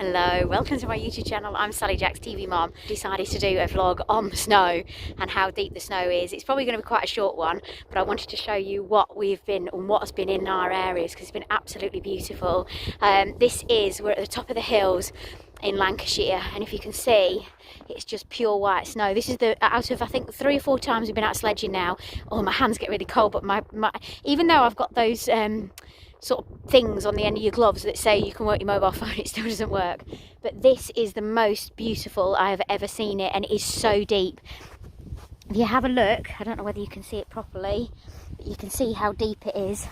Hello, welcome to my YouTube channel. I'm Sally Jack's TV mom. Decided to do a vlog on the snow and how deep the snow is. It's probably going to be quite a short one, but I wanted to show you what we've been and what has been in our areas because it's been absolutely beautiful. We're at the top of the hills in Lancashire, and if you can see, it's just pure white snow. This is out of I think 3 or 4 times we've been out sledging now. Oh, my hands get really cold, but even though I've got those sort of things on the end of your gloves that say you can work your mobile phone, it still doesn't work. But this is the most beautiful I have ever seen it, and it is so deep. If you have a look, I don't know whether you can see it properly, but you can see how deep it is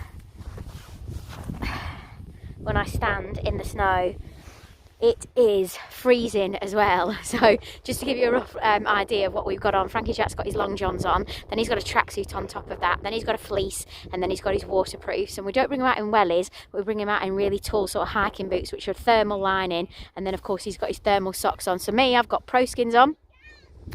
when I stand in the snow. It is freezing as well. So just to give you a rough idea of what we've got on, Frankie Jack's got his long johns on, then he's got a tracksuit on top of that, then he's got a fleece, and then he's got his waterproofs. And we don't bring him out in wellies, but we bring him out in really tall sort of hiking boots, which are thermal lining, and then of course he's got his thermal socks on. So me, I've got pro skins on.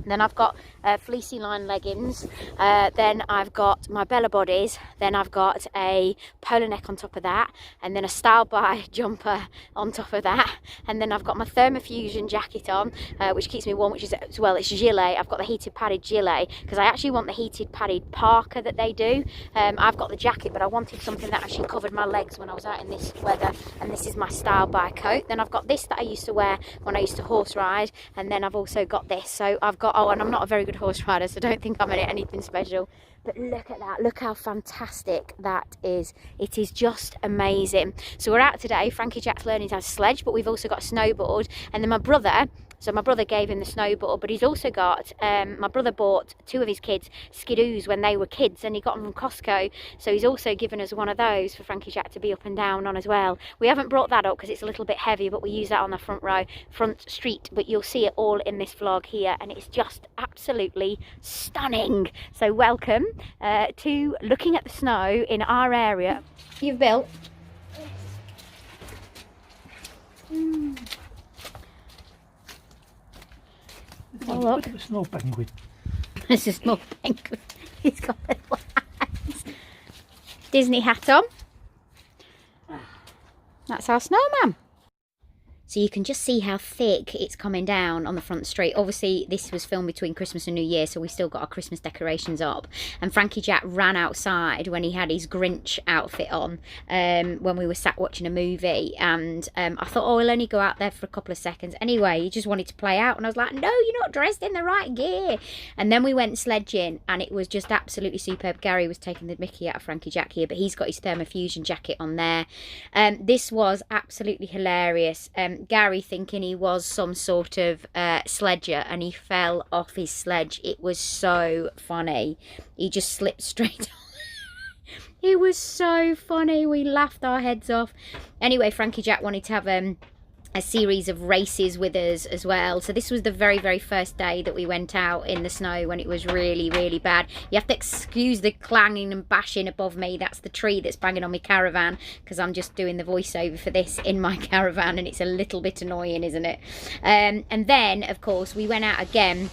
Then I've got fleecy line leggings, then I've got my Bella bodies, then I've got a polo neck on top of that, and then a style by jumper on top of that, and then I've got my thermofusion jacket on, which keeps me warm, which is, as well, it's gilet. I've got the heated padded gilet because I actually want the heated padded Parka that they do. I've got the jacket, but I wanted something that actually covered my legs when I was out in this weather, and this is my style by coat. Then I've got this that I used to wear when I used to horse ride, and then I've also got this. So I've got, oh, and I'm not a very good horse rider, so don't think I'm in anything special, but look at that, look how fantastic that is. It is just amazing. So we're out today. Frankie Jack's learning how to sledge, but we've also got a snowboard, and then my brother gave him the snowboard, but he's also got, my brother bought 2 of his kids Skidoos when they were kids, and he got them from Costco, so he's also given us one of those for Frankie Jack to be up and down on as well. We haven't brought that up because it's a little bit heavy, but we use that on the front street, but you'll see it all in this vlog here, and it's just absolutely stunning. So welcome to looking at the snow in our area. You've built? Oh, look. Look at the snow penguin. It's a small penguin. He's got little eyes. Disney hat on. That's our snowman. So you can just see how thick it's coming down on the front street. Obviously, this was filmed between Christmas and New Year, so we still got our Christmas decorations up. And Frankie Jack ran outside when he had his Grinch outfit on, when we were sat watching a movie. And I thought, oh, he'll only go out there for a couple of seconds. Anyway, he just wanted to play out. And I was like, no, you're not dressed in the right gear. And then we went sledging, and it was just absolutely superb. Gary was taking the mickey out of Frankie Jack here, but he's got his thermofusion jacket on there. This was absolutely hilarious. Gary thinking he was some sort of sledger, and he fell off his sledge. It was so funny. He just slipped straight on. It was so funny. We laughed our heads off. Anyway, Frankie Jack wanted to have a series of races with us as well. So this was the very, very first day that we went out in the snow when it was really, really bad. You have to excuse the clanging and bashing above me. That's the tree that's banging on my caravan, because I'm just doing the voiceover for this in my caravan, and it's a little bit annoying, isn't it? And then, of course, we went out again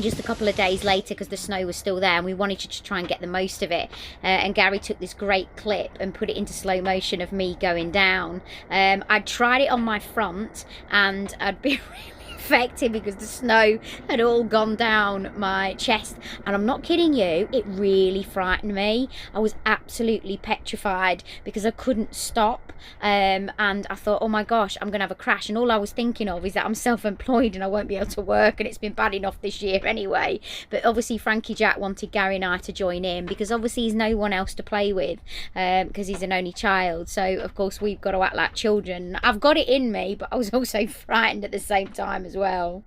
just a couple of days later because the snow was still there, and we wanted to try and get the most of it. And Gary took this great clip and put it into slow motion of me going down. I'd tried it on my front, and I'd be really affected because the snow had all gone down my chest, and I'm not kidding you, it really frightened me. I was absolutely petrified because I couldn't stop, and I thought, oh my gosh, I'm gonna have a crash. And all I was thinking of is that I'm self-employed and I won't be able to work, and it's been bad enough this year anyway. But obviously Frankie Jack wanted Gary and I to join in because obviously he's no one else to play with, because he's an only child, so of course we've got to act like children. I've got it in me, but I was also frightened at the same time as well.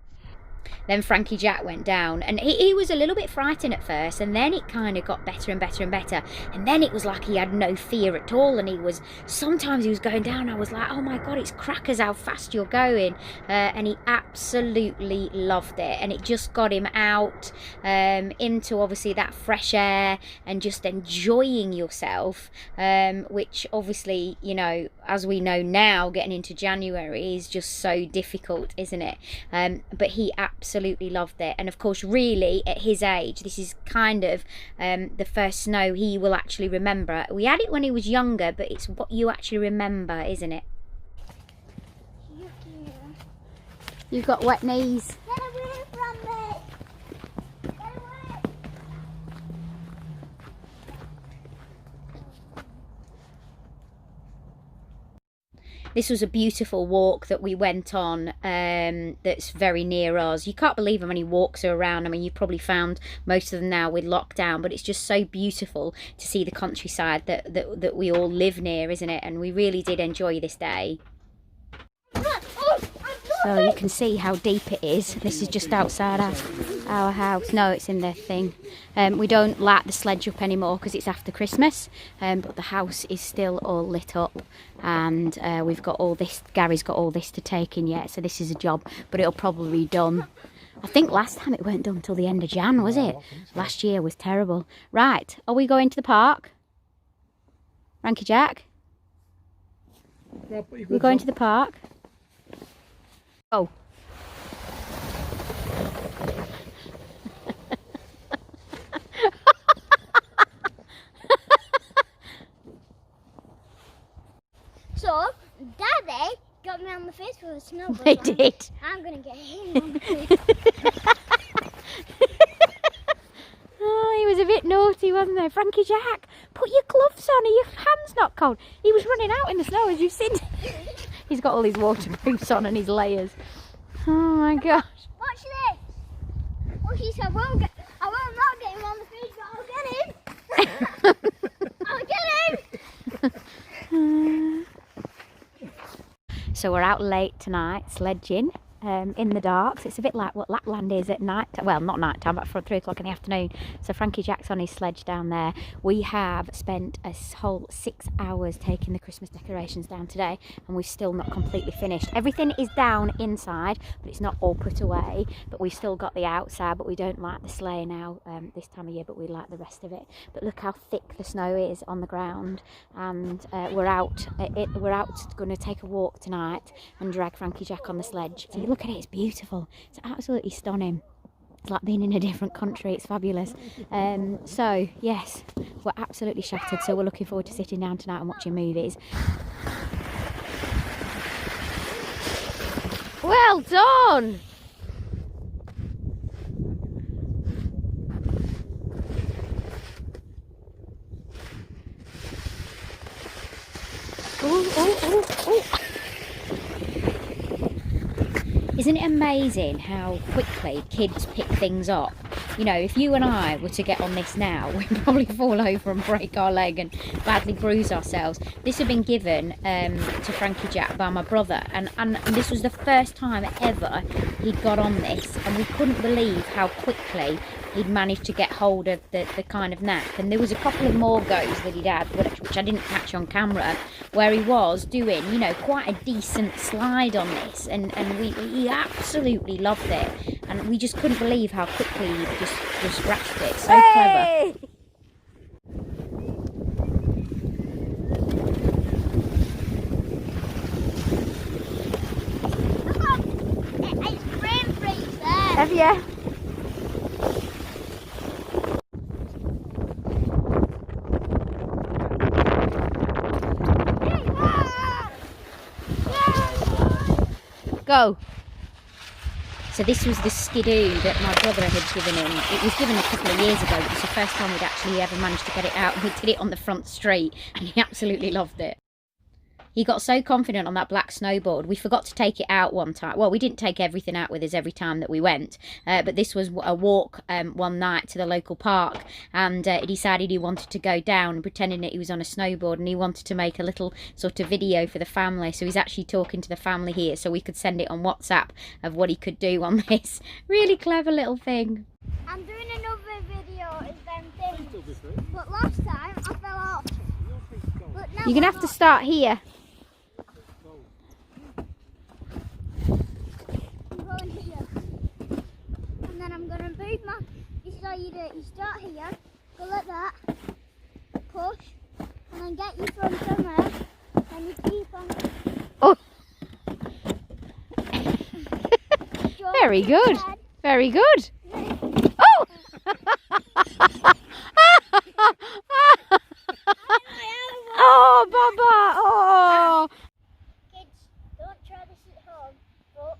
Then Frankie Jack went down, and he was a little bit frightened at first, and then it kind of got better and better and better, and then it was like he had no fear at all, and sometimes he was going down, I was like, oh my god, it's crackers how fast you're going. And he absolutely loved it, and it just got him out into obviously that fresh air and just enjoying yourself, which obviously, you know, as we know now, getting into January is just so difficult, isn't it? But he absolutely loved it. And of course, really, at his age, this is kind of the first snow he will actually remember. We had it when he was younger, but it's what you actually remember, isn't it? You've got wet knees. Get away from me! Get away! This was a beautiful walk that we went on that's very near us. You can't believe how many walks are around. I mean, you've probably found most of them now with lockdown, but it's just so beautiful to see the countryside that we all live near, isn't it? And we really did enjoy this day. So you can see how deep it is. This is just outside our house. No, it's in the thing. We don't light the sledge up anymore because it's after Christmas, but the house is still all lit up, and we've got all this. Gary's got all this to take in yet, so this is a job, but it'll probably be done. I think last time it weren't done till the end of Jan, was it? Last year was terrible. Right, are we going to the park? Frankie Jack? We're going to the park? Oh. So, Daddy got me on the face with a snowboard. They did. I'm going to get him on the face. Oh, he was a bit naughty, wasn't he? Frankie Jack, put your gloves on. Are your hands not cold? He was running out in the snow, as you've seen. He's got all his waterproofs on and his layers. Oh my gosh. Watch this. Well, she said, I will not get him on the face, but I'll get him. I'll get him. So we're out late tonight, sledging. In the dark, so it's a bit like what Lapland is at night. Well, not night time, but from 3 o'clock in the afternoon. So Frankie Jack's on his sledge down there. We have spent a whole 6 hours taking the Christmas decorations down today, and we've still not completely finished. Everything is down inside, but it's not all put away. But we've still got the outside, but we don't like the sleigh now this time of year, but we like the rest of it. But look how thick the snow is on the ground, and we're out going to take a walk tonight and drag Frankie Jack on the sledge. So look at it, it's beautiful. It's absolutely stunning. It's like being in a different country. It's fabulous. So yes, we're absolutely shattered. So we're looking forward to sitting down tonight and watching movies. Well done. Oh. Isn't it amazing how quickly kids pick things up? You know, if you and I were to get on this now, we'd probably fall over and break our leg and badly bruise ourselves. This had been given to Frankie Jack by my brother, and this was the first time ever he'd got on this, and we couldn't believe how quickly he'd managed to get hold of the kind of knack. And there was a couple of more goes that he'd had, which I didn't catch on camera, where he was doing, you know, quite a decent slide on this, and he absolutely loved it, and we just couldn't believe how quickly he just grasped it. So clever. It's brain freeze there. Have you? Go. So this was the Skidoo that my brother had given him. It was given a couple of years ago, but it was the first time we'd actually ever managed to get it out. We did it on the front street, and he absolutely loved it. He got so confident on that black snowboard. We forgot to take it out one time. Well, we didn't take everything out with us every time that we went, but this was a walk one night to the local park, and he decided he wanted to go down, pretending that he was on a snowboard, and he wanted to make a little sort of video for the family. So he's actually talking to the family here, so we could send it on WhatsApp of what he could do on this. Really clever little thing. I'm doing another video of them things, but last time I fell off. But now You're going to have to start here. I'm going here. And then I'm going to move my... You start here, go like that, push, and then get your front somewhere, and you keep on... Oh, very your good. head. Very good. Oh! Oh, Baba! Oh! Kids, don't try this at home, but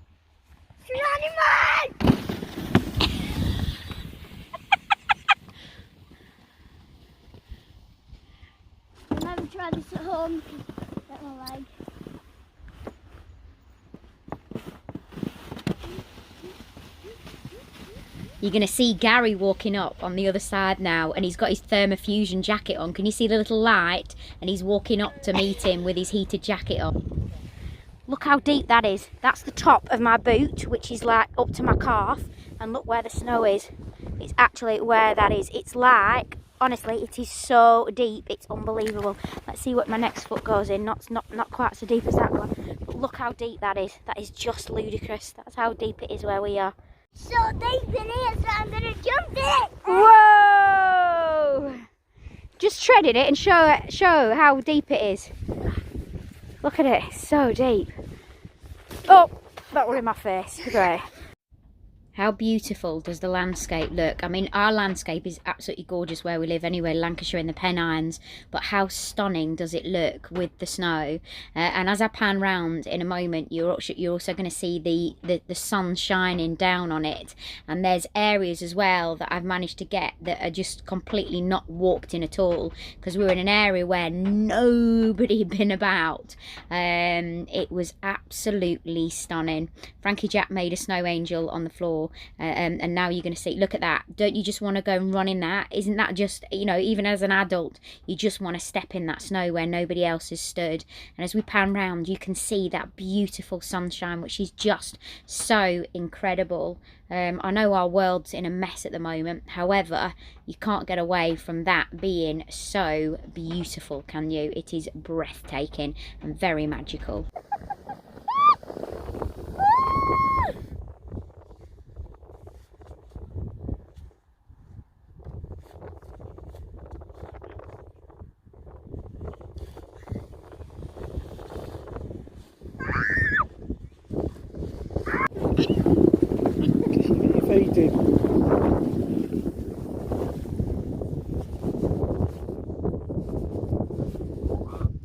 You're going to see Gary walking up on the other side now, and he's got his thermofusion jacket on. Can you see the little light? And he's walking up to meet him with his heated jacket on. Look how deep that is. That's the top of my boot, which is like up to my calf. And look where the snow is. It's actually where that is. It's like, honestly, it is so deep. It's unbelievable. Let's see what my next foot goes in. Not quite so deep as that one. But look how deep that is. That is just ludicrous. That's how deep it is where we are. So deep in here, so I'm gonna jump in it. Whoa! Just treading it and show how deep it is. Look at it, it's so deep. Oh, that were in my face. Great. How beautiful does the landscape look? I mean, our landscape is absolutely gorgeous where we live anyway, Lancashire in the Pennines, but how stunning does it look with the snow? And as I pan round in a moment, you're also going to see the sun shining down on it. And there's areas as well that I've managed to get that are just completely not walked in at all, because we were in an area where nobody had been about. It was absolutely stunning. Frankie Jack made a snow angel on the floor. And now you're going to see, look at that. Don't you just want to go and run in that? Isn't that just, you know, even as an adult, you just want to step in that snow where nobody else has stood. And as we pan round, you can see that beautiful sunshine, which is just so incredible. I know our world's in a mess at the moment. However, you can't get away from that being so beautiful, can you? It is breathtaking and very magical. Faded.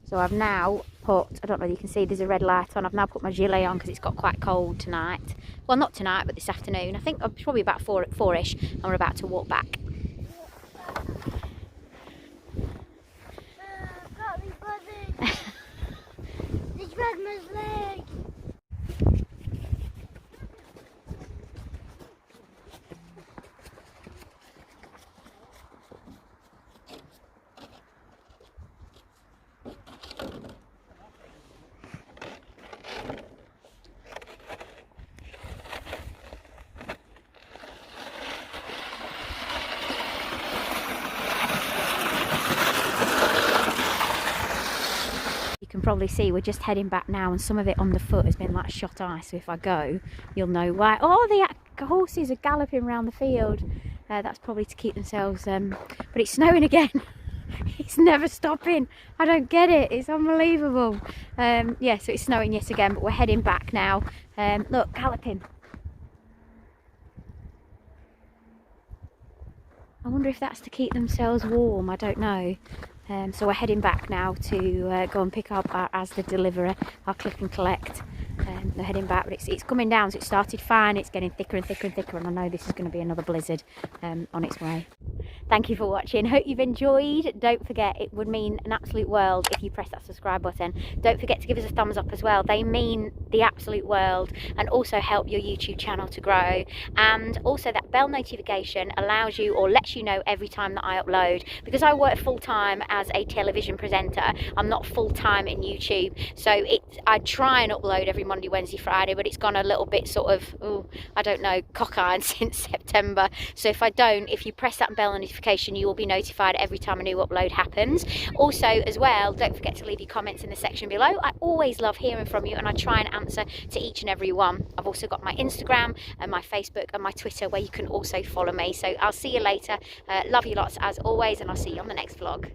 So I've now put, I don't know if you can see, there's a red light on. I've now put my gilet on because it's got quite cold tonight. Well, not tonight, but this afternoon. I think it's probably about four-ish, and we're about to walk back. Got me bothered. They dragged my leg. You can probably see we're just heading back now, and some of it on the foot has been like shot ice, so if I go you'll know why. Oh, the horses are galloping around the field. That's probably to keep themselves but it's snowing again. It's never stopping. I don't get it. It's unbelievable. Yeah, so it's snowing yet again, but we're heading back now. Look, galloping. I wonder if that's to keep themselves warm. I don't know. So we're heading back now to go and pick up our Asda deliverer, our click and collect. They're heading back, but it's coming down, so it started fine. It's getting thicker and thicker and thicker, and I know this is going to be another blizzard on its way. Thank you for watching. Hope you've enjoyed. Don't forget, it would mean an absolute world if you press that subscribe button. Don't forget to give us a thumbs up as well. They mean the absolute world, and also help your YouTube channel to grow. And also that bell notification allows you, or lets you know every time that I upload. Because I work full-time as a television presenter, I'm not full-time in YouTube, so I try and upload every Monday, Wednesday, Friday, but it's gone a little bit sort of, I don't know, cockeyed since September. So if I don't, if you press that bell notification, you will be notified every time a new upload happens. Also as well, don't forget to leave your comments in the section below. I always love hearing from you, and I try and answer to each and every one. I've also got my Instagram and my Facebook and my Twitter where you can also follow me. So I'll see you later. Love you lots as always, and I'll see you on the next vlog.